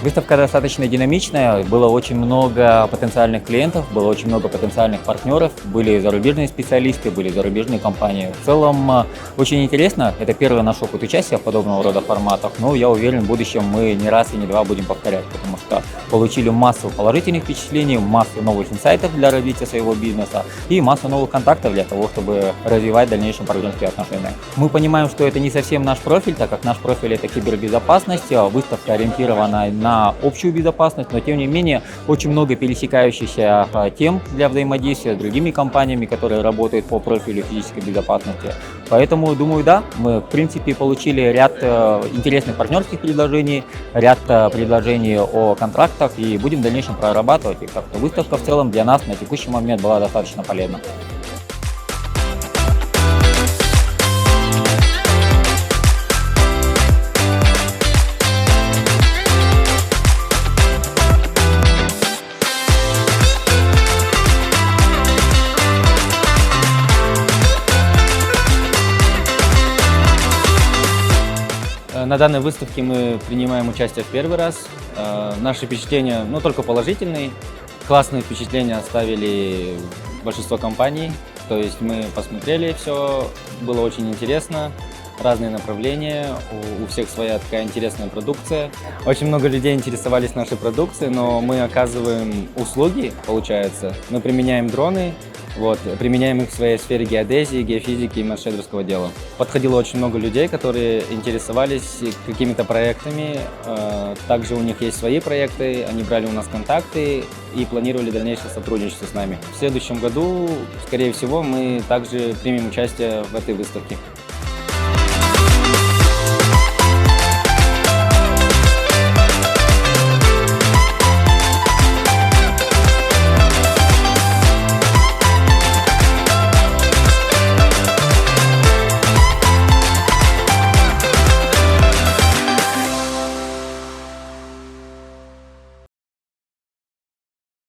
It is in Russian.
Выставка достаточно динамичная, было очень много потенциальных клиентов, было очень много потенциальных партнеров, были зарубежные специалисты, были зарубежные компании. В целом очень интересно, это первый наш опыт участия в подобного рода форматах, но я уверен, в будущем мы не раз и не два будем повторять, потому что получили массу положительных впечатлений, массу новых инсайтов для развития своего бизнеса и массу новых контактов для того, чтобы развивать в дальнейшем партнерские отношения. Мы понимаем, что это не совсем наш профиль, так как наш профиль это кибербезопасность, выставка ориентирована на общую безопасность, но тем не менее очень много пересекающихся тем для взаимодействия с другими компаниями, которые работают по профилю физической безопасности. Поэтому, думаю, да, мы в принципе получили ряд интересных партнерских предложений, ряд предложений о контрактах и будем в дальнейшем прорабатывать их. Так что выставка в целом для нас на текущий момент была достаточно полезна. На данной выставке мы принимаем участие в первый раз. Наши впечатления, только положительные. Классные впечатления оставили большинство компаний. То есть мы посмотрели все, было очень интересно. Разные направления, у всех своя такая интересная продукция. Очень много людей интересовались нашей продукцией, но мы оказываем услуги, получается. Мы применяем дроны, применяем их в своей сфере геодезии, геофизики и маршрутского дела. Подходило очень много людей, которые интересовались какими-то проектами. Также у них есть свои проекты, они брали у нас контакты и планировали дальнейшее сотрудничество с нами. В следующем году, скорее всего, мы также примем участие в этой выставке.